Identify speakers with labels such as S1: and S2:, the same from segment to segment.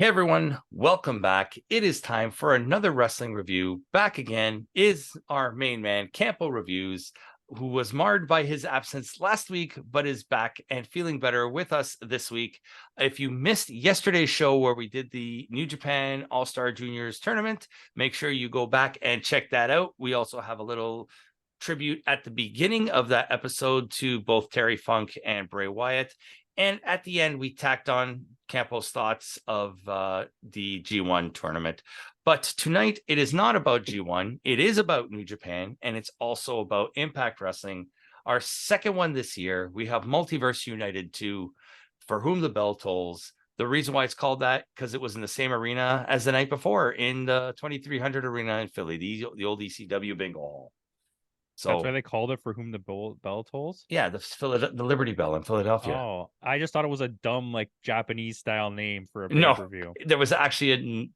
S1: Everyone, welcome back. It is time for another wrestling review. Back again is our main man, Campo.Reviews, who was marred by his absence last week, but is back and feeling better with us this week. If you missed yesterday's show where we did the New Japan All-Star Juniors tournament, make sure you go back and check that out. We also have a little tribute at the beginning of that episode to both Terry Funk and Bray Wyatt. And at the end, we tacked on Campo's thoughts of the G1 tournament. But tonight, it is not about G1. It is about New Japan, and it's also about Impact Wrestling. Our second one this year, we have Multiverse United 2, For Whom the Bell Tolls. The reason why it's called that, because it was in the same arena as the night before in the 2300 Arena in Philly, the old ECW bingo hall. So
S2: that's why they called it For Whom the Bell Tolls?
S1: Yeah, the Liberty Bell in Philadelphia.
S2: Oh, I just thought it was a dumb, like, Japanese style name for a
S1: No,
S2: pay-per-view.
S1: There was actually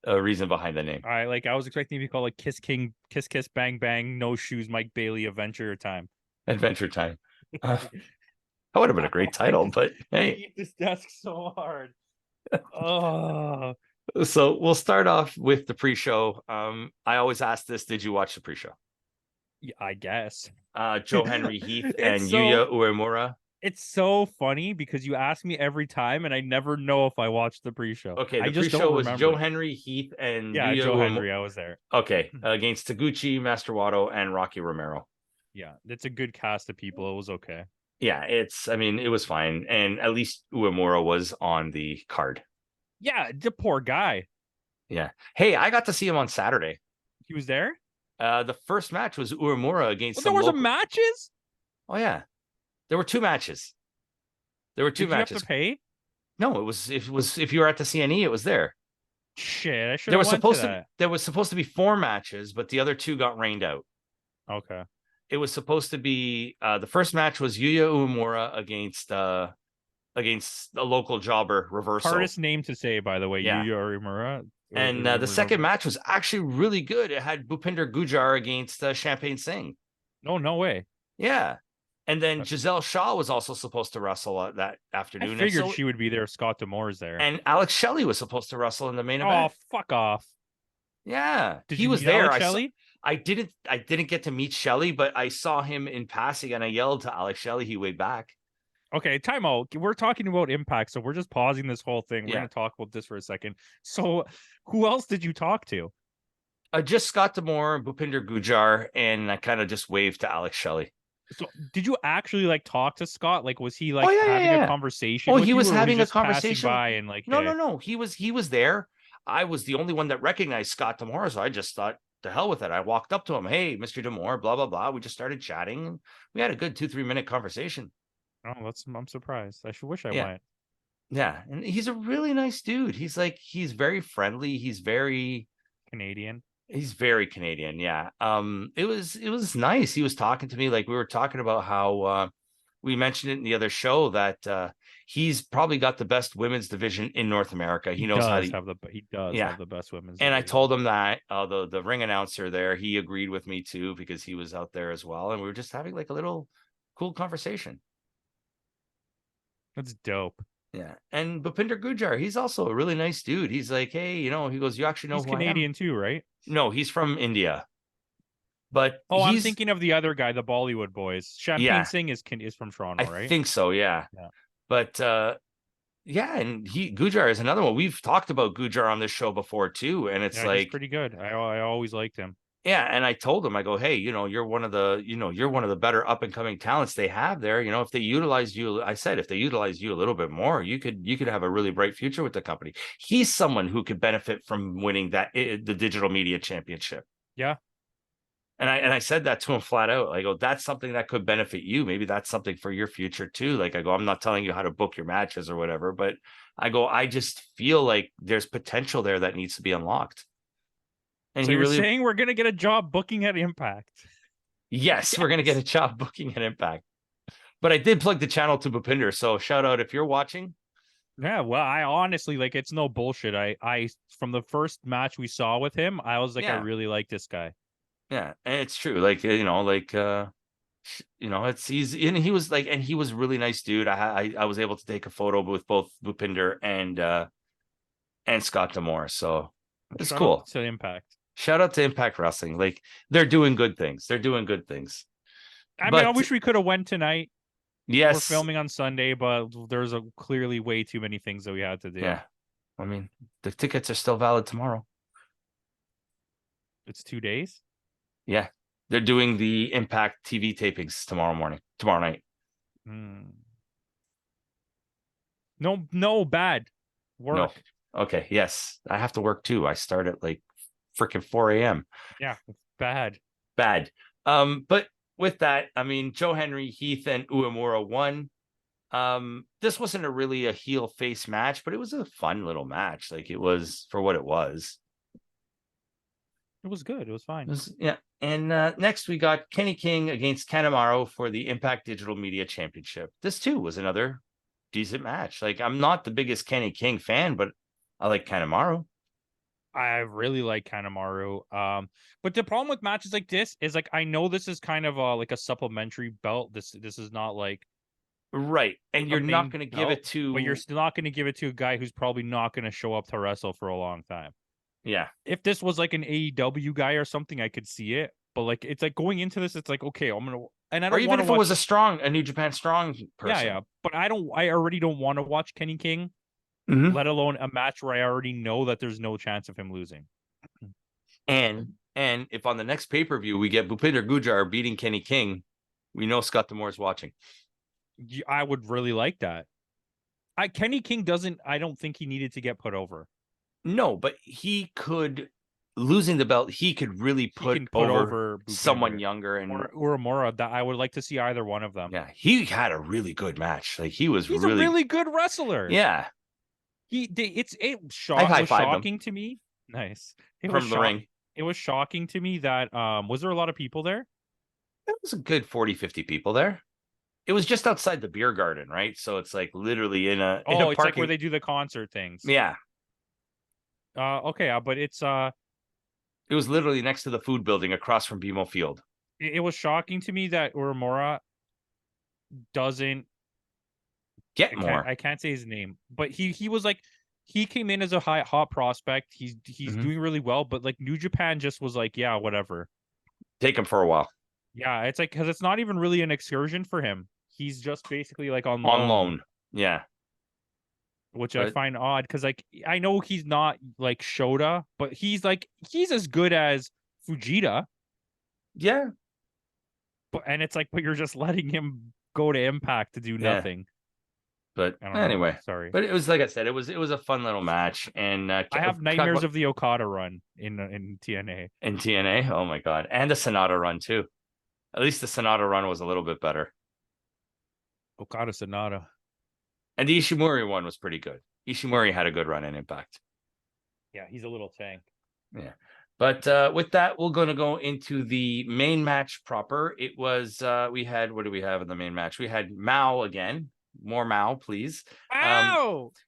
S1: a reason behind the name.
S2: I was expecting to be called like Kiss King, Kiss Kiss Bang Bang, No Shoes Mike Bailey, Adventure Time.
S1: Adventure Time. That would have been a great title, but hey.
S2: I hate this desk so hard. Oh.
S1: So we'll start off with the pre-show. I always ask this, did you watch the pre-show?
S2: Yeah, I guess.
S1: Joe Henry Heath and Yuya Uemura.
S2: It's so funny because you ask me every time and I never know if I watched the pre-show.
S1: Okay, the pre-show was Joe Henry, Heath, and
S2: Yuya Joe Henry, I was there.
S1: Okay, against Taguchi, Master Wato, and Rocky Romero.
S2: Yeah, it's a good cast of people. It was okay.
S1: Yeah, it was fine. And at least Uemura was on the card.
S2: Yeah, the poor guy.
S1: Yeah. Hey, I got to see him on Saturday.
S2: He was there?
S1: The first match was Uemura against
S2: there were some matches?
S1: Oh, yeah. There were two matches. Did
S2: you have to pay?
S1: No, it was if you were at the CNE, it was there.
S2: Shit, I should have went to that.
S1: There was supposed to be 4 matches, but the other 2 got rained out.
S2: Okay.
S1: It was supposed to be the first match was Yuya Uemura against a local jobber, Reversal.
S2: Hardest name to say, by the way, yeah. Yuya Uemura.
S1: And the second match was actually really good. It had Bhupinder Gujar against Champagne Singh.
S2: Oh, no way.
S1: Yeah. And then Giselle Shaw was also supposed to wrestle that afternoon.
S2: I figured she would be there. Scott D'Amore's there.
S1: And Alex Shelley was supposed to wrestle in the main event.
S2: Oh, fuck off.
S1: Yeah.
S2: He was there.
S1: I didn't get to meet Shelley, but I saw him in passing and I yelled to Alex Shelley. He waved back.
S2: Okay, time out. We're talking about Impact, so we're just pausing this whole thing. We're going to talk about this for a second. So who else did you talk to?
S1: Just Scott D'Amore, Bhupinder Gujar, and I kind of just waved to Alex Shelley.
S2: So did you actually talk to Scott? Was he having a conversation?
S1: Oh, he was having a conversation.
S2: By and
S1: no. He was there. I was the only one that recognized Scott D'Amore, so I just thought, the hell with it. I walked up to him. Hey, Mr. D'Amore, blah, blah, blah. We just started chatting. We had a good 2-3 minute conversation.
S2: Oh, I'm surprised. I wish I went.
S1: Yeah, and he's a really nice dude. He's very friendly. He's very
S2: Canadian.
S1: He's very Canadian. Yeah. It was nice. He was talking to me we were talking about how we mentioned it in the other show that he's probably got the best women's division in North America. He knows how to have
S2: the best women's.
S1: And
S2: division.
S1: I told him that the ring announcer there, he agreed with me too because he was out there as well, and we were just having a little cool conversation.
S2: That's dope.
S1: Yeah. And Bhupinder Gujar, he's also a really nice dude. He's like, hey, he goes, you actually know
S2: he's Canadian too, right?
S1: No, he's from India. But
S2: I'm thinking of the other guy, the Bollywood boys. Champagne Singh is from Toronto, right?
S1: I think so, yeah. But and Gujar is another one. We've talked about Gujar on this show before too, and it's
S2: he's pretty good. I always liked him.
S1: Yeah, and I told him, I go, hey, you're one of the better up and coming talents they have there. If they utilized you, I said, if they utilized you a little bit more, you could have a really bright future with the company. He's someone who could benefit from winning the digital media championship.
S2: Yeah.
S1: And I said that to him flat out. I go, that's something that could benefit you. Maybe that's something for your future too. I go, I'm not telling you how to book your matches or whatever, but I go, I just feel like there's potential there that needs to be unlocked.
S2: And so you're saying we're going to get a job booking at Impact?
S1: Yes, we're going to get a job booking at Impact. But I did plug the channel to Bhupinder, so shout out if you're watching.
S2: Yeah, well, I honestly, it's no bullshit. I from the first match we saw with him, I was I really like this guy.
S1: Yeah, and it's true. He was he was a really nice dude. I was able to take a photo with both Bhupinder and and Scott D'Amore. So it's
S2: Shout
S1: cool.
S2: out to Impact.
S1: Shout out to Impact Wrestling. Like, they're doing good things. They're doing good things.
S2: I mean, I wish we could have went tonight.
S1: Yes.
S2: We're filming on Sunday, but there's clearly way too many things that we had to do.
S1: Yeah. I mean, the tickets are still valid tomorrow.
S2: It's 2 days?
S1: Yeah. They're doing the Impact TV tapings tomorrow night.
S2: No, bad. Work.
S1: No. Okay, yes. I have to work too. I start at like freaking 4 a.m.
S2: Yeah, bad.
S1: But with that, I mean, Joe Henry, Heath, and Uemura won. This wasn't really a heel face match, but it was a fun little match. Like, it was for what it was.
S2: It was good. It was fine.
S1: Yeah. And next we got Kenny King against Kanemaru for the Impact Digital Media Championship. This too was another decent match. Like, I'm not the biggest Kenny King fan, but I like Kanemaru.
S2: I really like Kanemaru. But the problem with matches like this is, like, I know this is kind of like a supplementary belt. This is not like
S1: right, and you're not going to give it to,
S2: but you're still not going to give it to a guy who's probably not going to show up to wrestle for a long time.
S1: Yeah.
S2: If this was like an AEW guy or something, I could see it. But like, it's like going into this, it's like, okay, I'm gonna, and I don't.
S1: Or even if it was a New Japan Strong person.
S2: Yeah. But I already don't want to watch Kenny King. Let alone a match where I already know that there's no chance of him losing.
S1: And if on the next pay-per-view we get Bhupinder Gujjar beating Kenny King, we know Scott D'Amore's watching.
S2: I would really like that. Kenny King doesn't, I don't think he needed to get put over.
S1: No, but he could, losing the belt, he could really put over someone younger and
S2: Uemura. That I would like to see either one of them.
S1: Yeah, he had a really good match. Like, he's
S2: a really good wrestler.
S1: Yeah.
S2: It was shocking to me. Nice.
S1: From the ring.
S2: It was shocking to me that was there a lot of people there?
S1: There was a good 40-50 people there. It was just outside the beer garden, right? So it's like literally in a
S2: it's parking... like where they do the concert things.
S1: Yeah.
S2: Okay, but it
S1: was literally next to the food building across from BMO Field.
S2: It was shocking to me that Uemura doesn't
S1: get more.
S2: I can't say his name, but he was like, he came in as a hot prospect. He's doing really well, but like New Japan just was like, yeah, whatever.
S1: Take him for a while.
S2: Yeah, it's like, because it's not even really an excursion for him. He's just basically like on
S1: loan. Yeah.
S2: Which I find odd, because like, I know he's not like Shota, but he's as good as Fujita.
S1: Yeah.
S2: But it's like, but you're just letting him go to Impact to do nothing.
S1: But anyway, sorry. But it was, like I said, it was a fun little match, and
S2: I have nightmares of the Okada run in TNA.
S1: In TNA, oh my god, and the Sonata run too. At least the Sonata run was a little bit better.
S2: Okada Sonata,
S1: and the Ishimori one was pretty good. Ishimori had a good run in Impact.
S2: Yeah, he's a little tank.
S1: Yeah. But with that, we're going to go into the main match proper. It was, we had, what do we have in the main match? We had Mao again. More Mao, please.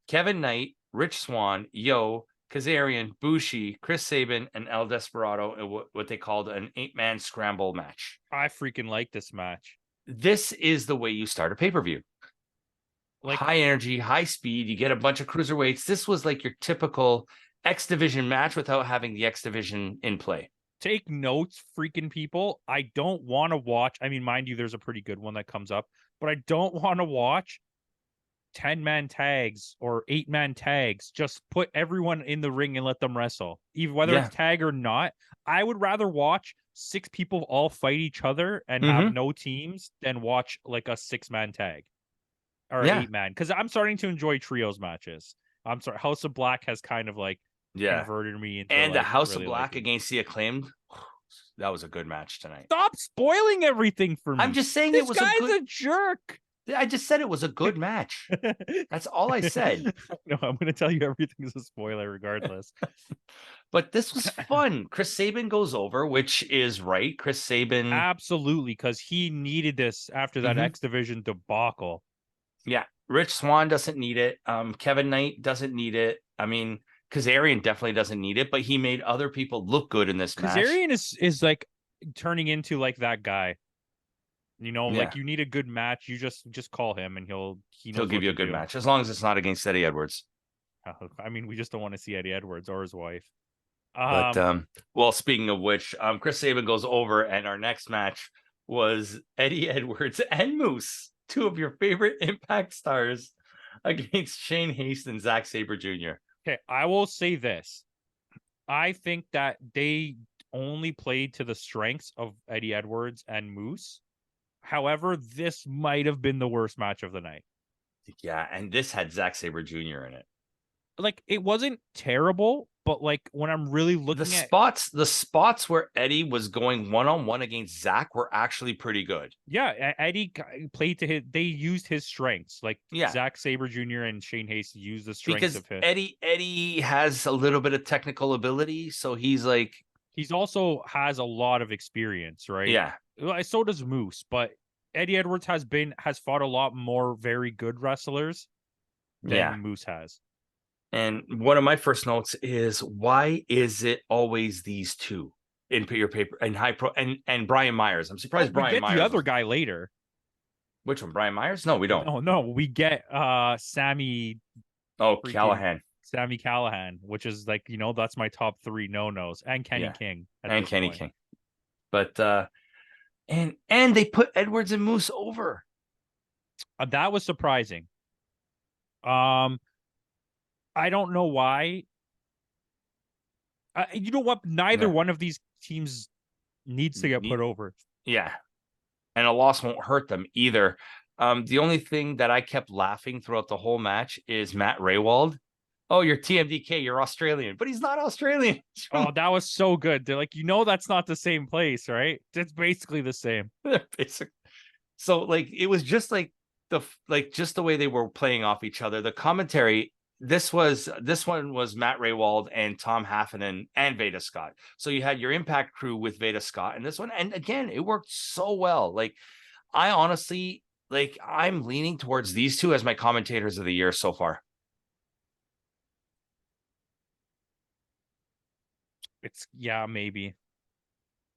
S1: Kevin Knight, Rich Swann, Yo, Kazarian, Bushi, Chris Sabin, and El Desperado in what they called an 8-man scramble match.
S2: I freaking like this match.
S1: This is the way you start a pay-per-view. Like, high energy, high speed. You get a bunch of cruiserweights. This was like your typical X Division match without having the X Division in play.
S2: Take notes, freaking people. I don't want to watch. I mean, mind you, there's a pretty good one that comes up, but I don't want to watch 10-man tags or 8-man tags. Just put everyone in the ring and let them wrestle, even whether it's tag or not. I would rather watch 6 people all fight each other and have no teams than watch like a 6-man tag or 8-man. Because I'm starting to enjoy trios matches. I'm sorry, House of Black has kind of like converted me into,
S1: and the House of Black against the Acclaimed. That was a good match tonight.
S2: Stop spoiling everything for me.
S1: I'm just saying
S2: this guy's a jerk.
S1: I just said it was a good match. That's all I said.
S2: No, I'm going to tell you everything is a spoiler regardless.
S1: But this was fun. Chris Sabin goes over, which is right. Chris Sabin.
S2: Absolutely, because he needed this after that X Division debacle.
S1: Yeah. Rich Swann doesn't need it. Kevin Knight doesn't need it. I mean, Kazarian definitely doesn't need it, but he made other people look good in this match.
S2: Kazarian is like turning into like that guy. You know, like you need a good match. You just call him and he'll give you a good match,
S1: as long as it's not against Eddie Edwards.
S2: I mean, we just don't want to see Eddie Edwards or his wife.
S1: But well, speaking of which, Chris Sabin goes over, and our next match was Eddie Edwards and Moose, two of your favorite Impact stars, against Shane Haste and Zack Sabre Jr.
S2: Okay, I will say this. I think that they only played to the strengths of Eddie Edwards and Moose. However, this might have been the worst match of the night.
S1: Yeah, and this had Zack Sabre Jr. in it.
S2: Like, it wasn't terrible, but like when I'm really looking
S1: the spots where Eddie was going one-on-one against Zack were actually pretty good.
S2: Yeah, Eddie played to his. They used his strengths. Like Zack Sabre Jr. and Shane Haste used the strengths of his.
S1: Eddie has a little bit of technical ability, so he's
S2: also has a lot of experience, right?
S1: Yeah.
S2: So does Moose, but Eddie Edwards has fought a lot more very good wrestlers than Moose has.
S1: And one of my first notes is, why is it always these two in your paper and High Pro and Brian Myers? I'm surprised Brian Myers.
S2: The other guy later.
S1: Which one? Brian Myers? No, we don't.
S2: No, we get Sammy.
S1: Oh, Callahan.
S2: Sammy Callahan, which is like, that's my top 3 no-nos, and Kenny King.
S1: And Kenny King. But and they put Edwards and Moose over.
S2: That was surprising. I don't know why. You know what? Neither one of these teams needs to get put over.
S1: Yeah. And a loss won't hurt them either. The only thing that I kept laughing throughout the whole match is Matt Raywald. Oh, you're TMDK, you're Australian, but he's not Australian.
S2: Oh, that was so good. They're like, that's not the same place, right? It's basically the same.
S1: So like, it was just like just the way they were playing off each other. The commentary, this one was Matt Raywald and Tom Haffinen and Veda Scott. So you had your Impact crew with Veda Scott and this one. And again, it worked so well. Like, I honestly, I'm leaning towards these two as my commentators of the year so far.
S2: Maybe.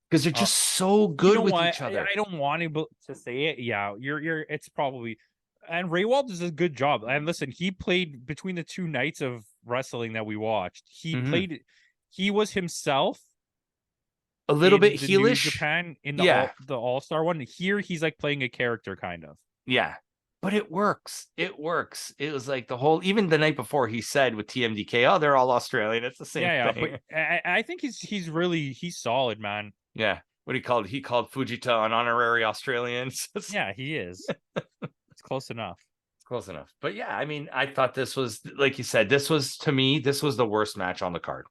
S1: Because they're just so good with each other.
S2: I don't want to say it. Yeah, it's probably. And Raywald does a good job. And listen, he played between the 2 nights of wrestling that we watched. He played. He was himself.
S1: A little bit heelish.
S2: Japan in the All-Star one. Here, he's like playing a character, kind of.
S1: Yeah, but it works. It works. It was like even the night before, he said with TMDK, "Oh, they're all Australian. It's the same thing."
S2: But I think he's solid, man.
S1: Yeah. What he called Fujita an honorary Australian.
S2: Yeah, he is. It's close enough.
S1: It's close enough. But yeah, I mean, I thought this was, like you said, this was the worst match on the card.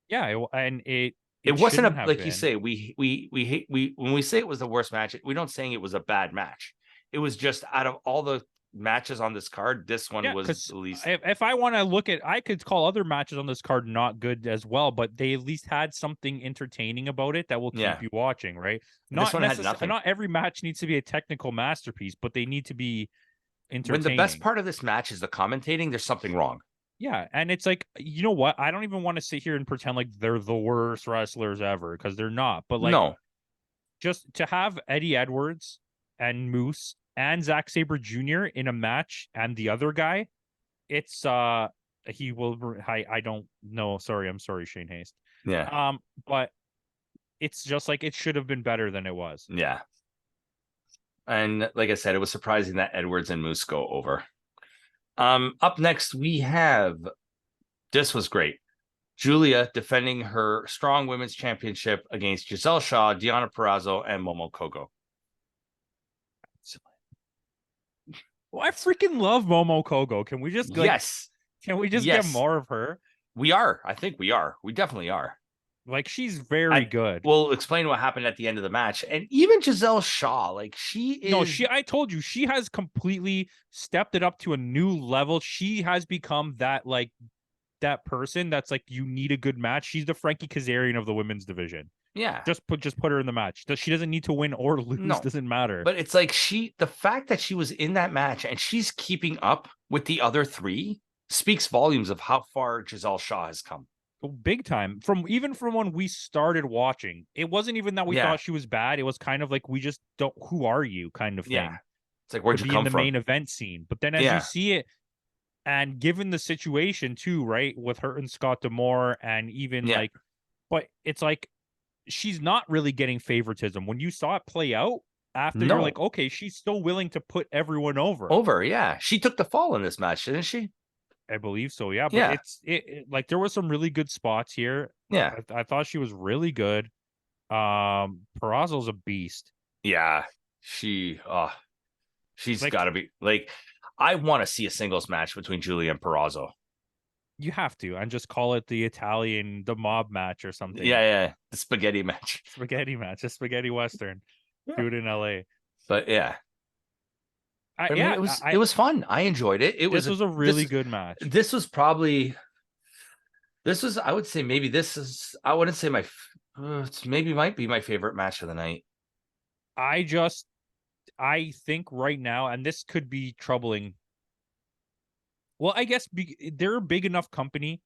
S2: Yeah, and it
S1: wasn't you say, we hate when we say it was the worst match, we don't saying it was a bad match. It was just, out of all the matches on this card, this one was the least.
S2: If I want to look at, I could call other matches on this card not good as well, but they at least had something entertaining about it that will keep you watching, right? Not every match needs to be a technical masterpiece, but they need to be entertaining.
S1: When the best part of this match is the commentating, there's something wrong.
S2: Yeah, and it's like, you know what? I don't even want to sit here and pretend like they're the worst wrestlers ever, because they're not. But like, just to have Eddie Edwards and Moose and Zack Sabre Jr. in a match, and the other guy, it's he will. I don't know. Sorry, I'm sorry, Shane Haste.
S1: Yeah.
S2: But it's just like, it should have been better than it was.
S1: Yeah. And like I said, it was surprising that Edwards and Moose go over. Up next, we have, this was great, Julia defending her strong women's championship against Giselle Shaw, Deonna Purrazzo, and Momo Kogo.
S2: Well, I freaking love Momo Kogo. Can we just Can we just get more of her?
S1: We are. I think we are. We definitely are.
S2: Like, she's very good.
S1: We'll explain what happened at the end of the match. And even Giselle Shaw, like, she is...
S2: No, I told you, she has completely stepped it up to a new level. She has become that, like, that person that's like, you need a good match. She's the Frankie Kazarian of the women's division.
S1: Yeah.
S2: Just put her in the match. She doesn't need to win or lose. No. Doesn't matter.
S1: But it's like, the fact that she was in that match and she's keeping up with the other 3 speaks volumes of how far Giselle Shaw has come.
S2: Big time. From when we started watching, it wasn't even that we thought she was bad. It was kind of like, we just don't, who are you kind of thing.
S1: Yeah. It's like, where'd you come from?
S2: In the main event scene. But then as you see it, And given the situation too, right, with her and Scott D'Amore, and even
S1: Yeah.
S2: but it's like she's not really getting favoritism. When you saw it play out after, you're
S1: No.
S2: like, okay, she's still willing to put everyone over.
S1: Yeah. She took the fall in this match, didn't she?
S2: I believe so, yeah. But
S1: Yeah.
S2: like there was some really good spots here.
S1: Yeah.
S2: I thought she was really good. Peraza's a beast.
S1: Yeah. She's
S2: Like,
S1: got to be like, I want to see a singles match between Julia and Peraza.
S2: you have to, and just call it the mob match or something.
S1: Yeah. The spaghetti match.
S2: Spaghetti match, a spaghetti western. Do it in LA.
S1: But yeah. I mean,
S2: Yeah,
S1: it was fun. I enjoyed it.
S2: This was a really good match.
S1: This was probably I would say maybe I wouldn't say it's maybe might be my favorite match of the night.
S2: I think right now, and this could be troubling. Well, I guess they're a big enough company,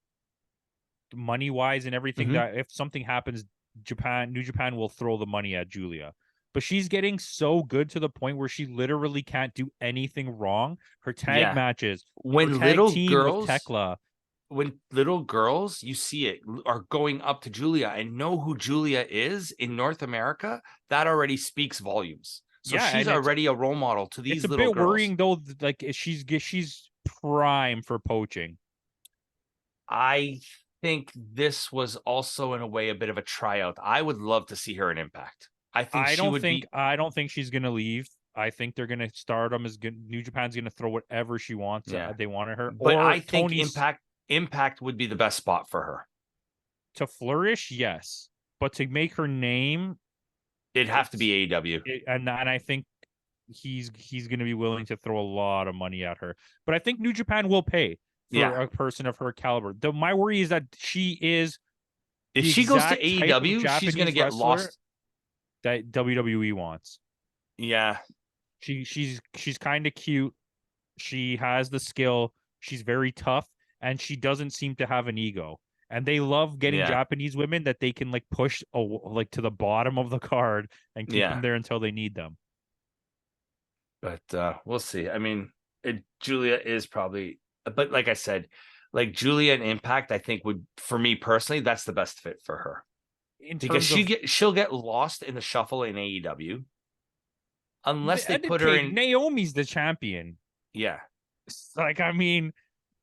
S2: money wise and everything, that if something happens, New Japan will throw the money at Julia. But she's getting so good to the point where she literally can't do anything wrong. Her tag matches,
S1: when
S2: her
S1: little
S2: tag team
S1: girls,
S2: with Tekla,
S1: when little girls, you see it, are going up to Julia and know who Julia is in North America, that already speaks volumes. So she's already a role model to these little girls. It's a bit
S2: worrying though, like she's prime for poaching.
S1: I think this was also in a way a bit of a tryout. I would love to see her in Impact. I
S2: don't think she's gonna leave. I think they're gonna start them as good. New Japan's gonna throw whatever she wants. They wanted her,
S1: but I think Impact would be the best spot for her
S2: to flourish. Yes, but to make her name,
S1: it'd have to be AEW.
S2: And I think he's gonna be willing to throw a lot of money at her. But I think New Japan will pay for a person of her caliber. My worry is that she is.
S1: If she goes to AEW, she's gonna get lost.
S2: That WWE wants.
S1: Yeah.
S2: She's kind of cute. She has the skill. She's very tough, and she doesn't seem to have an ego. And they love getting Japanese women that they can like push like to the bottom of the card and keep them there until they need them.
S1: But we'll see. I mean, Julia is probably, but like I said, like Julia and Impact, I think would, for me personally, that's the best fit for her. Because she'll get lost in the shuffle in AEW unless they put her in.
S2: Naomi's the champion.
S1: Yeah,
S2: like I mean,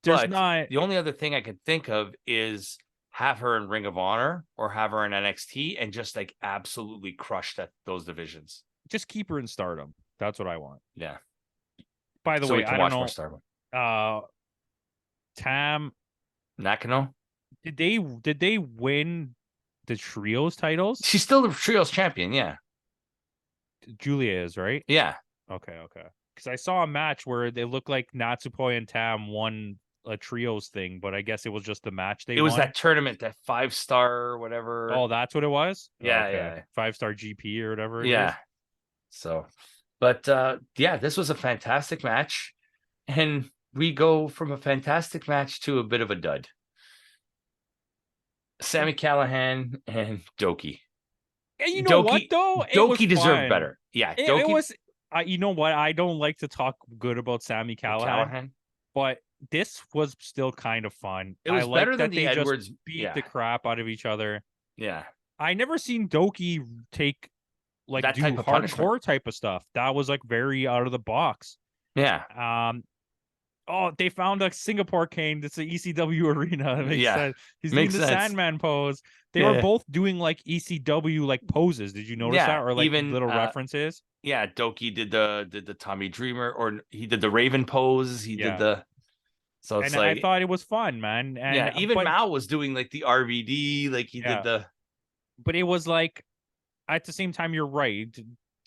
S2: there's not.
S1: The only other thing I could think of is have her in Ring of Honor or have her in NXT and just like absolutely crush those divisions.
S2: Just keep her in Stardom. That's what I want.
S1: Yeah.
S2: By the way, I don't know. Tam
S1: Nakano.
S2: Did they win the trios titles?
S1: She's still the trios champion, yeah.
S2: Julia is, right?
S1: Yeah.
S2: Okay. Because I saw a match where they looked like Natsupoi and Tam won a trios thing, but I guess it was just the match they won.
S1: It was that tournament, that 5-star or whatever.
S2: Oh, that's what it was?
S1: Yeah, yeah.
S2: 5-star GP or whatever it
S1: is. So, but this was a fantastic match. And we go from a fantastic match to a bit of a dud. Sami Callihan and Doki.
S2: And you know what though?
S1: Doki deserved better. Yeah, Doki.
S2: It was. You know what? I don't like to talk good about Sami Callihan, but this was still kind of fun.
S1: It was better than the Edwards.
S2: Just beat the crap out of each other.
S1: Yeah,
S2: I never seen Doki take like
S1: that
S2: do
S1: type of
S2: hardcore type of stuff. That was like very out of the box.
S1: Yeah.
S2: Oh, they found a Singapore cane. It's an ECW arena. It makes sense. He's doing the Sandman pose. They were both doing like ECW like poses. Did you notice that? Or like even little references?
S1: Yeah, Doki did the Tommy Dreamer, or he did the Raven pose. He did the. So it's
S2: I thought it was fun, man. And
S1: even Mao was doing like the RVD, like he did the.
S2: But it was like, at the same time, you're right.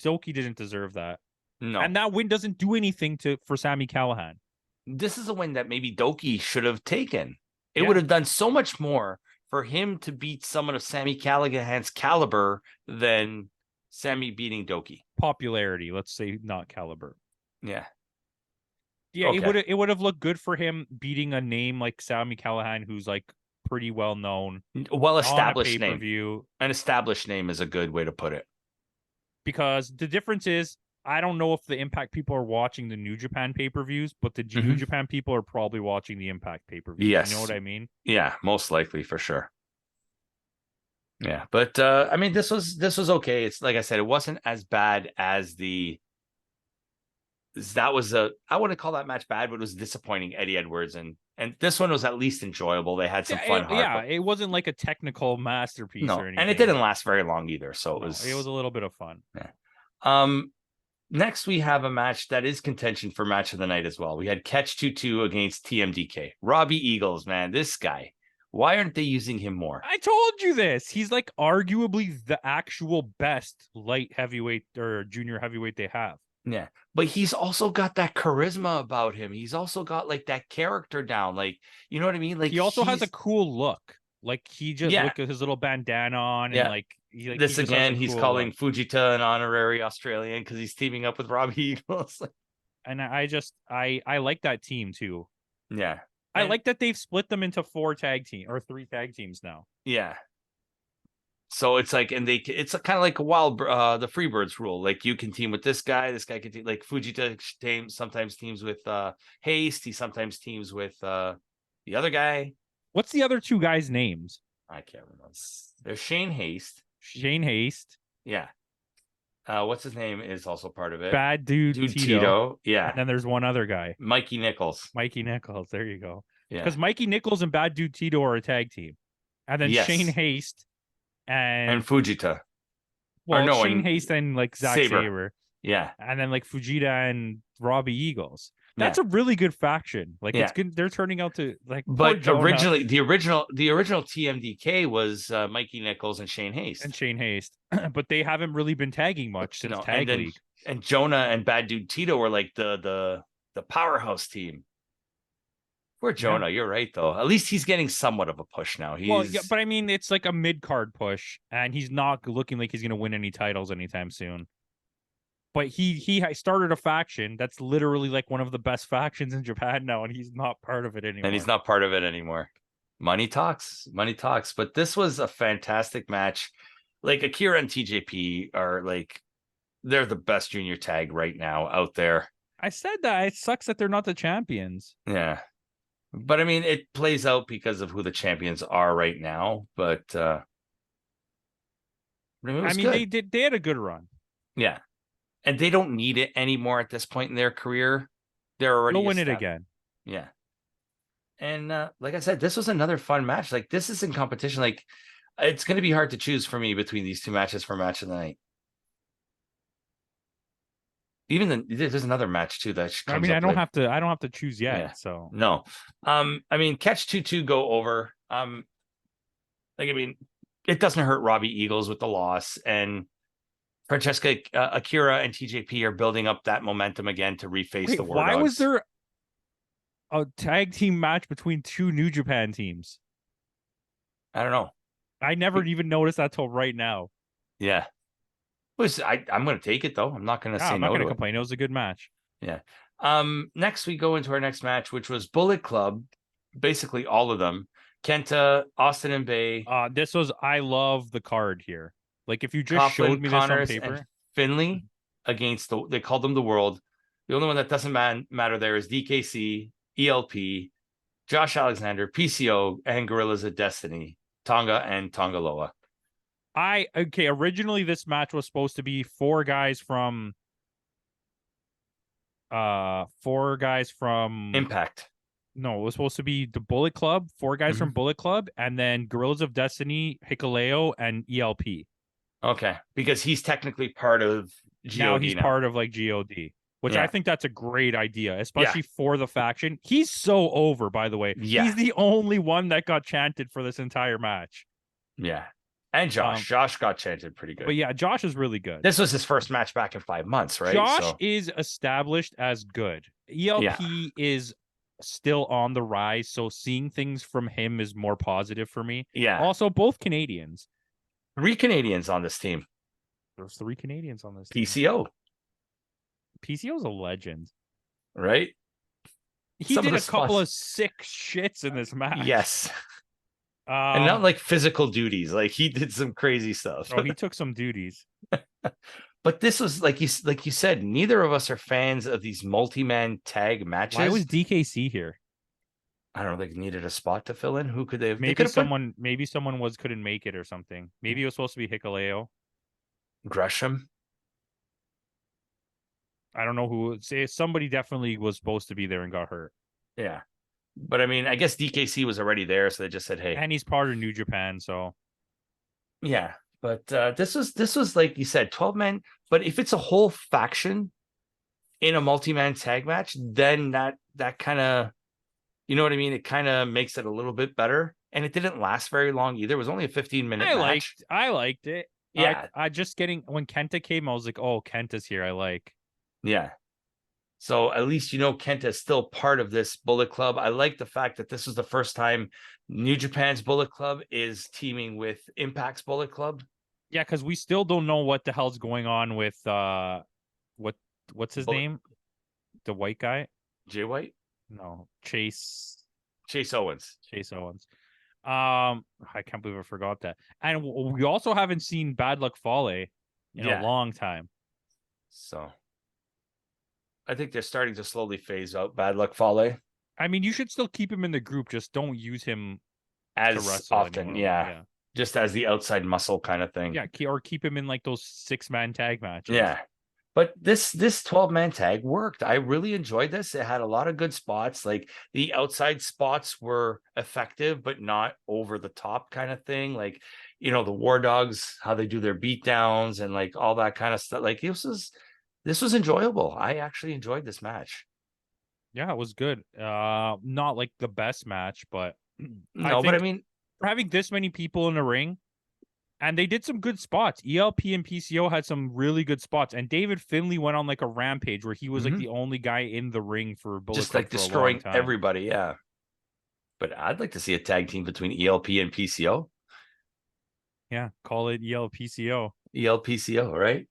S2: Doki didn't deserve that.
S1: No,
S2: and that win doesn't do anything for Sami Callihan.
S1: This is a win that maybe Doki should have taken. It would have done so much more for him to beat someone of Sami Callihan's caliber than Sami beating Doki.
S2: Popularity, let's say, not caliber.
S1: Yeah.
S2: Yeah, okay. It would have looked good for him beating a name like Sami Callihan, who's like pretty well known,
S1: well-established name. An established name is a good way to put it.
S2: Because the difference is, I don't know if the Impact people are watching the New Japan pay-per-views, but the New Japan people are probably watching the Impact pay-per-views.
S1: Yes.
S2: You know what I mean?
S1: Yeah, most likely for sure. Yeah, but I mean, this was okay. It's like I said, it wasn't as bad as that was I wouldn't call that match bad, but it was disappointing. Eddie Edwards and this one was at least enjoyable. They had some fun.
S2: It wasn't like a technical masterpiece or anything.
S1: And it didn't last very long either. So it was
S2: a little bit of fun.
S1: Yeah. Next we have a match that is contention for match of the night as well. We had Catch 22 against TMDK. Robbie Eagles, man, this guy. Why aren't they using him more?
S2: I told you this. He's like arguably the actual best light heavyweight or junior heavyweight they have.
S1: Yeah, but he's also got that charisma about him. He's also got like that character down. Like, you know what I mean? Like
S2: he also has a cool look. Like he just look at his little bandana on and like
S1: he's calling Fujita an honorary Australian because he's teaming up with Robbie Eagles.
S2: And I like that team too.
S1: Yeah.
S2: I like that they've split them into 3 tag teams now.
S1: Yeah. So it's like, and it's kind of like a wild, the Freebirds rule. Like you can team with this guy can team, like Fujita sometimes teams with Haste. He sometimes teams with the other guy.
S2: What's the other 2 guys' names?
S1: I can't remember. There's Shane Haste. Yeah. What's his name is also part of it.
S2: Bad Dude Tito.
S1: Yeah.
S2: And then there's one other guy.
S1: Mikey Nichols.
S2: There you go.
S1: Yeah.
S2: Because Mikey Nichols and Bad Dude Tito are a tag team. And then Shane Haste and
S1: Fujita.
S2: Well, Shane Haste and like Zack Sabre.
S1: Yeah.
S2: And then like Fujita and Robbie Eagles. That's a really good faction. Like it's good. They're turning out to like.
S1: But originally, the original TMDK was Mikey Nichols and Shane Haste.
S2: But they haven't really been tagging much since Tag League.
S1: And Jonah and Bad Dude Tito were like the powerhouse team. Poor Jonah, you're right though. At least he's getting somewhat of a push now.
S2: But I mean, it's like a mid-card push, and he's not looking like he's going to win any titles anytime soon. But he started a faction that's literally like one of the best factions in Japan now, and he's not part of it anymore.
S1: Money talks. But this was a fantastic match. Like Akira and TJP are like, they're the best junior tag right now out there.
S2: I said that. It sucks that they're not the champions.
S1: Yeah. But I mean, it plays out because of who the champions are right now. But I
S2: mean, they had a good run.
S1: Yeah. And they don't need it anymore at this point in their career. They're already
S2: win it again.
S1: Yeah. And like I said, this was another fun match. Like this is in competition. Like it's going to be hard to choose for me between these 2 matches for match of the night. There's another match too that comes
S2: I don't have to choose yet. Yeah. So
S1: no. I mean, Catch 22 go over. It doesn't hurt Robbie Eagles with the loss, and Francesca, Akira, and TJP are building up that momentum again to reface the War Dogs. Why
S2: was there a tag team match between 2 New Japan teams?
S1: I don't know.
S2: I never even noticed that till right now.
S1: Yeah. I'm going to take it though. I'm not going to say no. I'm not going to
S2: complain. It was a good match.
S1: Yeah. Next we go into our next match, which was Bullet Club. Basically all of them. Kenta, Austin and Bay.
S2: I love the card here. Like if you just showed me
S1: Connors,
S2: this on paper.
S1: And Finley against they called them the World. The only one that doesn't matter there is DKC, ELP, Josh Alexander, PCO, and Gorillas of Destiny, Tonga and Tongaloa.
S2: Originally this match was supposed to be 4 guys from
S1: Impact.
S2: No, it was supposed to be the Bullet Club, 4 guys from Bullet Club, and then Gorillas of Destiny, Hikuleo, and ELP.
S1: Okay, because he's technically part of GOD
S2: now. He's part of like GOD, which I think that's a great idea, especially for the faction. He's so over, by the way. Yeah. He's the only one that got chanted for this entire match.
S1: Yeah. And Josh got chanted pretty good.
S2: But yeah, Josh is really good.
S1: This was his first match back in 5 months, right?
S2: Josh is established as good. ELP is still on the rise, so seeing things from him is more positive for me.
S1: Yeah.
S2: Also, both Canadians.
S1: 3 Canadians on this team.
S2: There's 3 Canadians on this team. PCO's a legend.
S1: Right?
S2: He did a couple of sick shits in this match.
S1: Yes. And not like physical duties. Like he did some crazy stuff.
S2: He took some duties.
S1: But this was like you said, neither of us are fans of these multi-man tag matches.
S2: Why was DKC here?
S1: I don't know. They needed a spot to fill in. Who could they have? They
S2: Maybe
S1: could have put
S2: someone couldn't make it or something. Maybe it was supposed to be Hikaleo.
S1: Gresham.
S2: I don't know who. Somebody definitely was supposed to be there and got hurt.
S1: Yeah. But I mean, I guess DKC was already there, so they just said, "Hey."
S2: And he's part of New Japan, so
S1: Yeah. But this was like you said, 12 men. But if it's a whole faction in a multi-man tag match, then that kind of, you know what I mean? It kind of makes it a little bit better. And it didn't last very long either. It was only a 15-minute match.
S2: I liked it.
S1: Yeah.
S2: I just getting when Kenta came, I was like, oh, Kenta's here. I like.
S1: Yeah. So at least Kenta is still part of this Bullet Club. I like the fact that this was the first time New Japan's Bullet Club is teaming with Impact's Bullet Club.
S2: Yeah, because we still don't know what the hell's going on with what's his name? The white guy?
S1: Jay White?
S2: No, Chase
S1: Owens.
S2: Chase Owens. I can't believe I forgot that. And we also haven't seen Bad Luck Fale in a long time.
S1: So I think they're starting to slowly phase out Bad Luck Fale.
S2: I mean, you should still keep him in the group. Just don't use him
S1: as often. Yeah. Just as the outside muscle kind of thing.
S2: Yeah. Or keep him in like those 6-man tag matches.
S1: Yeah. But this 12-man tag worked. I really enjoyed this. It had a lot of good spots. Like the outside spots were effective, but not over the top kind of thing. Like, the War Dogs, how they do their beatdowns and like all that kind of stuff. Like this was enjoyable. I actually enjoyed this match.
S2: Yeah, it was good. Not like the best match, but
S1: but I mean,
S2: for having this many people in the ring, and they did some good spots. ELP and PCO had some really good spots, and David Finlay went on like a rampage where he was like the only guy in the ring for Bullet
S1: just
S2: Club
S1: like destroying everybody. Yeah, but I'd like to see a tag team between ELP and PCO.
S2: Yeah, call it ELPCO.
S1: ELPCO, right?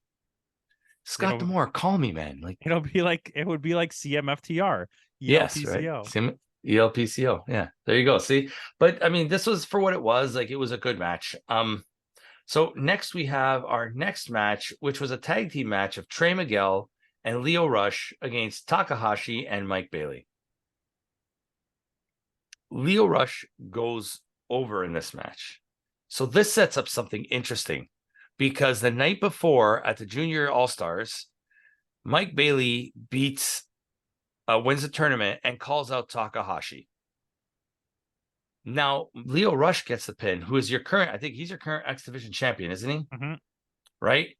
S1: Scott D'Amore, call me, man. Like
S2: it would be like CMFTR.
S1: ELPCO. Yes, right? ELPCO. Yeah, there you go. See, but I mean, this was for what it was. Like it was a good match. So next we have our next match, which was a tag team match of Trey Miguel and Lio Rush against Takahashi and Mike Bailey. Lio Rush goes over in this match. So this sets up something interesting because the night before at the Junior All-Stars, Mike Bailey wins the tournament and calls out Takahashi. Now, Lio Rush gets the pin, who is I think he's your current X Division champion, isn't he?
S2: Mm-hmm.
S1: Right?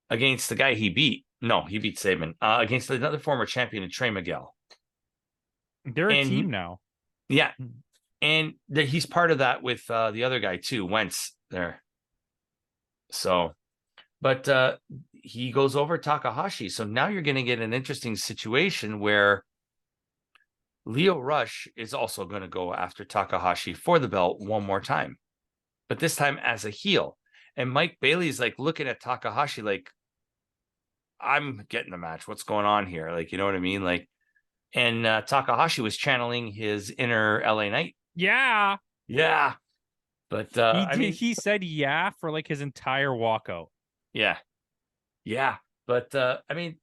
S1: Against the guy he beat. No, he beat Saban. Against another former champion, Trey Miguel.
S2: They're a team now.
S1: Yeah. And he's part of that with the other guy too, Wentz there. So, but he goes over Takahashi. So now you're going to get an interesting situation where Lio Rush is also going to go after Takahashi for the belt one more time, but this time as a heel. And Mike Bailey's like looking at Takahashi like, I'm getting the match. What's going on here? Like, you know what I mean? Like, and Takahashi was channeling his inner LA Knight.
S2: Yeah.
S1: Yeah. But
S2: he said yeah for like his entire walkout.
S1: Yeah. Yeah. But I mean,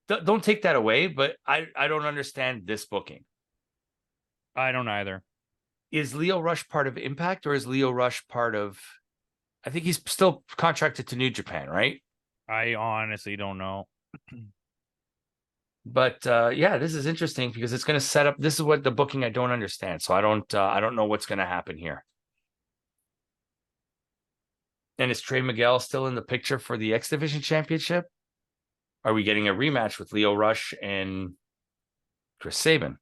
S1: don't take that away, but I don't understand this booking.
S2: I don't either.
S1: Is Lio Rush part of Impact or is Lio Rush part of, I think he's still contracted to New Japan, right?
S2: I honestly don't know.
S1: But yeah, this is interesting because it's going to set up, this is what the booking I don't understand. So I don't know what's going to happen here. And is Trey Miguel still in the picture for the X Division Championship? Are we getting a rematch with Lio Rush and Chris Sabin?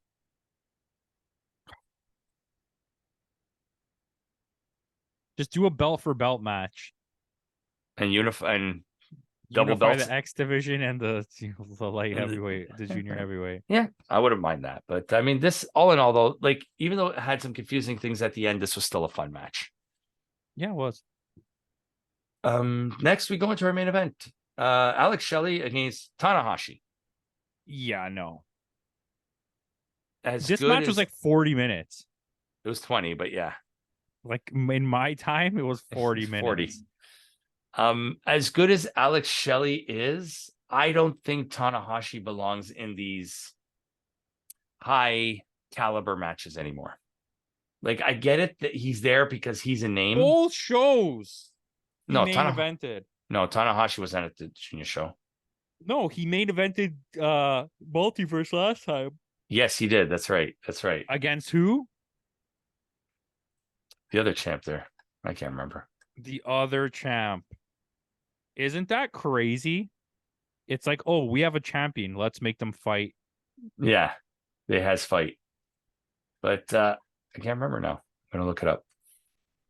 S2: Just do a belt for belt match.
S1: And double belts.
S2: The X Division and the light heavyweight, the junior heavyweight.
S1: Yeah, I wouldn't mind that. But I mean, this all in all, though, like even though it had some confusing things at the end, this was still a fun match.
S2: Yeah, it was.
S1: Next we go into our main event. Alex Shelley against Tanahashi.
S2: Yeah, no.
S1: This
S2: match was like 40 minutes.
S1: It was 20, but yeah.
S2: Like in my time, it was 40 minutes. 40.
S1: As good as Alex Shelley is, I don't think Tanahashi belongs in these high caliber matches anymore. Like, I get it that he's there because he's a name.
S2: Both shows he
S1: No,
S2: main evented.
S1: No, Tanahashi was at the junior show.
S2: No, he main evented Multiverse last time.
S1: Yes, he did. That's right. That's right.
S2: Against who?
S1: The other champ there. I can't remember.
S2: The other champ. Isn't that crazy? It's like, oh, we have a champion. Let's make them fight.
S1: Yeah, they has fight. But I can't remember now. I'm gonna look it up.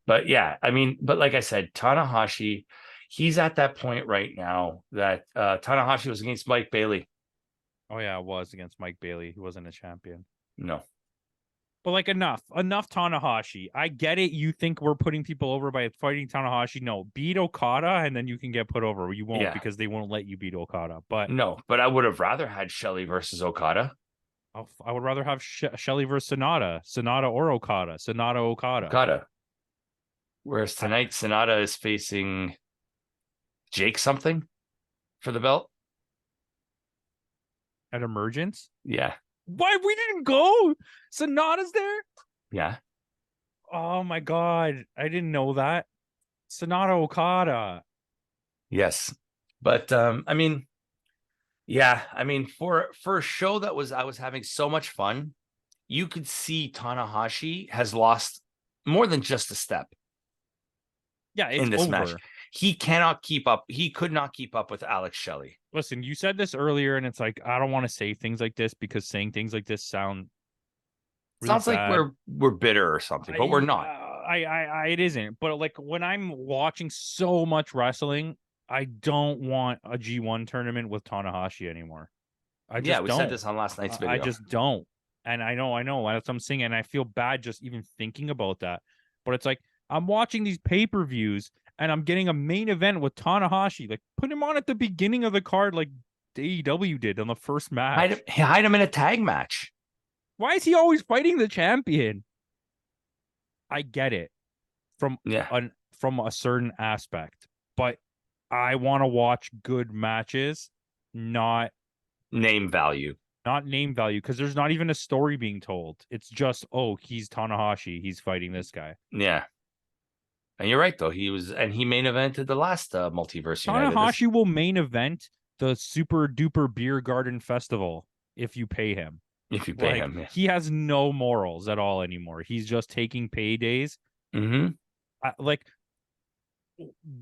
S1: But yeah, I mean, but like I said, Tanahashi, he's at that point right now that Tanahashi was against Mike Bailey.
S2: Oh yeah, it was against Mike Bailey. He wasn't a champion.
S1: No.
S2: But like enough Tanahashi. I get it. You think we're putting people over by fighting Tanahashi. No, beat Okada and then you can get put over. You won't because they won't let you beat Okada. But
S1: no, but I would have rather had Shelley versus Okada.
S2: I would rather have Shelley versus Sonata or Okada, Okada.
S1: Whereas tonight, Sonata is facing Jake something for the belt
S2: at Emergence.
S1: Yeah.
S2: Why we didn't go? Sonata's there?
S1: Yeah.
S2: Oh my god. I didn't know that. Sonata Okada.
S1: Yes. But I mean, yeah, I mean, for a show that I was having so much fun, you could see Tanahashi has lost more than just a step.
S2: Yeah, it's
S1: in this
S2: over.
S1: match. He cannot keep up. He could not keep up with Alex Shelley.
S2: Listen, you said this earlier, and it's like, I don't want to say things like this because saying things like this sound
S1: really sounds bad. Like we're bitter or something, but we're not.
S2: It isn't. But like when I'm watching so much wrestling, I don't want a G1 tournament with Tanahashi anymore. We said this
S1: on last night's video.
S2: I just don't. And I know. That's what I'm saying. And I feel bad just even thinking about that. But it's like, I'm watching these pay-per-views and I'm getting a main event with Tanahashi. Like, put him on at the beginning of the card like AEW did on the first match.
S1: Hide him in a tag match.
S2: Why is he always fighting the champion? I get it from a certain aspect, but I want to watch good matches, not
S1: name value.
S2: Not name value, because there's not even a story being told. It's just, oh, he's Tanahashi. He's fighting this guy.
S1: Yeah. And you're right, though. He main evented the last Multiverse United.
S2: Tanahashi will main event the Super Duper Beer Garden Festival if you pay him.
S1: If you pay him. Yeah.
S2: He has no morals at all anymore. He's just taking paydays.
S1: Mm-hmm.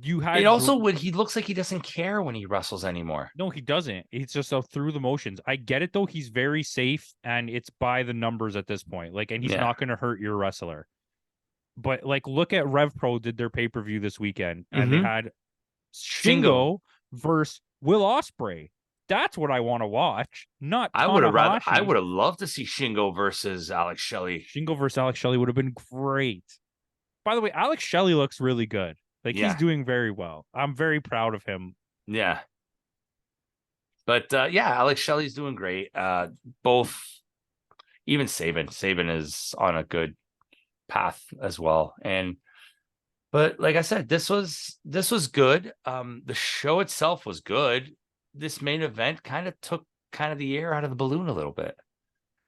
S2: You had
S1: it also when he looks like he doesn't care when he wrestles anymore.
S2: No, he doesn't. It's just through the motions. I get it though. He's very safe and it's by the numbers at this point. And he's not going to hurt your wrestler. But look at Rev Pro did their pay-per-view this weekend and they had Shingo versus Will Ospreay. That's what I want to watch. Not Tanahashi.
S1: I would have loved to see Shingo versus Alex Shelley.
S2: Shingo versus Alex Shelley would have been great. By the way, Alex Shelley looks really good. He's doing very well. I'm very proud of him.
S1: Yeah. But Alex Shelley's doing great. Both, even Saban is on a good path as well. But like I said, this was good. The show itself was good. This main event kind of took the air out of the balloon a little bit,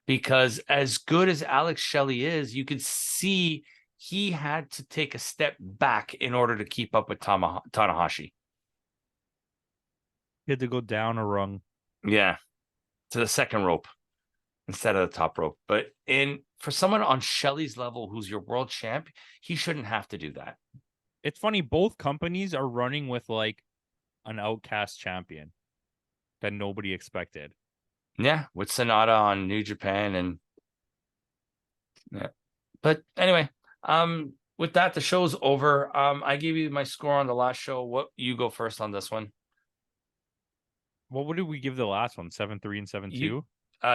S1: because as good as Alex Shelley is, you could see he had to take a step back in order to keep up with Tanahashi.
S2: He had to go down a rung.
S1: Yeah, to the second rope instead of the top rope. But for someone on Shelley's level who's your world champ, he shouldn't have to do that.
S2: It's funny, both companies are running with an outcast champion that nobody expected.
S1: Yeah, with Sonata on New Japan and But anyway, with that, the show's over. I gave you my score on the last show. What you go first on this one?
S2: What did we give the last one? 7-3 and 7-2?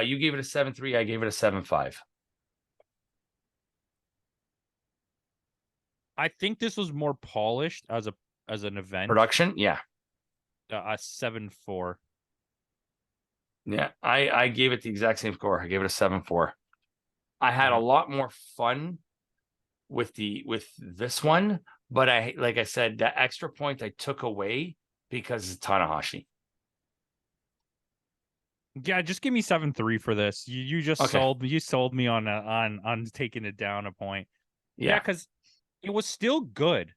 S1: You gave it a 7-3. I gave it a 7-5.
S2: I think this was more polished as an event.
S1: Production, yeah.
S2: A 7-4.
S1: Yeah, I gave it the exact same score. I gave it a 7-4. I had a lot more fun with this one, But like I said, that extra point I took away because it's Tanahashi.
S2: Yeah, just give me 7-3 for this. You just
S1: Okay.
S2: sold me. You sold me on taking it down a point. Yeah,
S1: Yeah.
S2: because it was still good.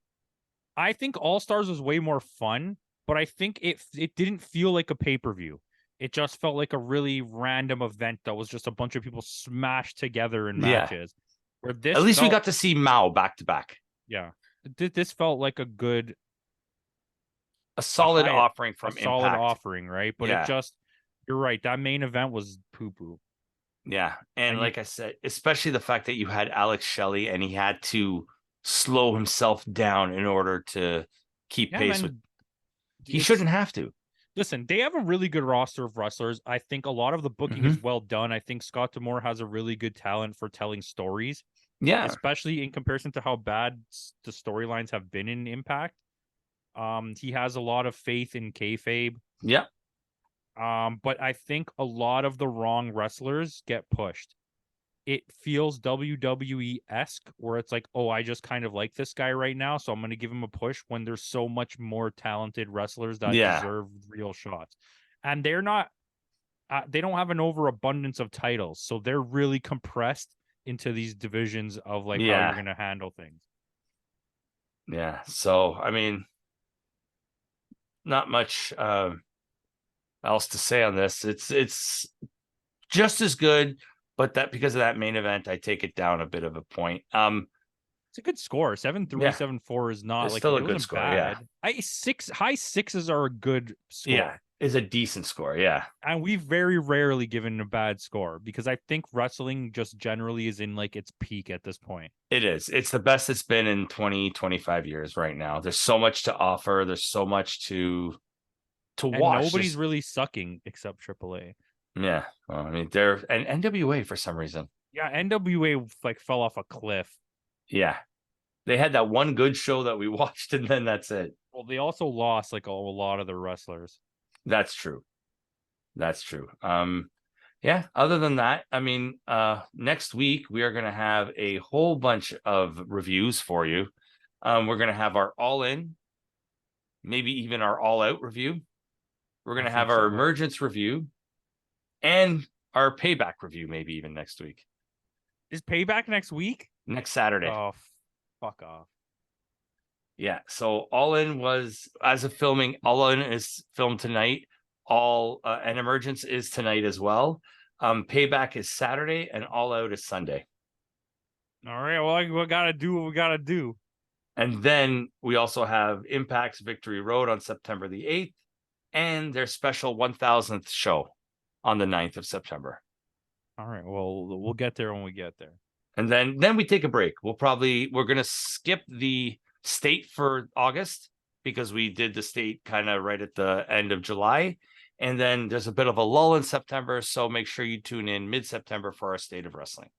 S2: I think All Stars was way more fun, but I think it didn't feel like a pay-per-view. It just felt like a really random event that was just a bunch of people smashed together in
S1: Yeah.
S2: matches. Where
S1: At
S2: this
S1: least we
S2: felt,
S1: got to see Mao back to back.
S2: yeah, this felt like a good,
S1: A solid offering
S2: a
S1: from
S2: solid
S1: Impact.
S2: offering, right? But it
S1: Yeah.
S2: just, you're right. That main event was poo-poo.
S1: Yeah. And
S2: And
S1: like I said, especially the fact that you had Alex Shelley and he had to slow himself down in order to keep
S2: yeah,
S1: pace with.
S2: man,
S1: He
S2: it's
S1: shouldn't have to.
S2: listen, they have a really good roster of wrestlers. I think a lot of the booking is well done. I think Scott D'Amore has a really good talent for telling stories,
S1: Yeah.
S2: especially in comparison to how bad the storylines have been in Impact. He has a lot of faith in kayfabe.
S1: Yeah.
S2: But I think a lot of the wrong wrestlers get pushed. It feels WWE-esque, where it's like, oh, I just kind of like this guy right now, so I'm going to give him a push when there's so much more talented wrestlers that
S1: Yeah.
S2: deserve real shots. And they're not, they don't have an overabundance of titles, so they're really compressed into these divisions of like how you're going to handle things.
S1: Yeah. So, I mean, not much else to say on this. It's just as good, but that because of that main event, I take it down a bit of a point.
S2: It's a good score. 7-3,
S1: Yeah.
S2: 7-4 is not
S1: It's
S2: like
S1: still a
S2: it
S1: good
S2: wasn't
S1: score.
S2: bad.
S1: Yeah.
S2: High sixes are a good score.
S1: Yeah. Is a decent score. Yeah.
S2: And we've very rarely given a bad score because I think wrestling just generally is in like its peak at this point.
S1: It is. It's the best it's been in 20, 25 years right now. There's so much to offer. There's so much to
S2: And
S1: watch.
S2: nobody's really sucking except AAA.
S1: Yeah. Well, I mean, they're and NWA for some reason.
S2: Yeah, NWA like fell off a cliff.
S1: Yeah. They had that one good show that we watched, and then that's it.
S2: Well, they also lost like a lot of their wrestlers.
S1: That's true. That's true. Yeah, other than that, I mean, next week we are going to have a whole bunch of reviews for you. We're going to have our all in, maybe even our all out review. We're going to have our emergence review and our payback review, maybe even next week.
S2: Is payback next week?
S1: Next Saturday.
S2: Oh, fuck off.
S1: Yeah. So all in was, as of filming, all in is filmed tonight. All and emergence is tonight as well. Payback is Saturday and all out is Sunday.
S2: All right, well, we gotta do what we gotta do.
S1: And then we also have Impact's Victory Road on September the 8th and their special 1000th show on the 9th of September.
S2: All right, well, we'll get there when we get there.
S1: And then we take a break. We're going to skip the state for August because we did the state kind of right at the end of July. And then there's a bit of a lull in September. So make sure you tune in mid-September for our State of Wrestling.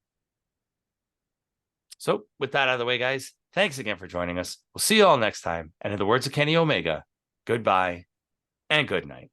S1: So with that out of the way, guys, thanks again for joining us. We'll see you all next time. And in the words of Kenny Omega, goodbye and good night.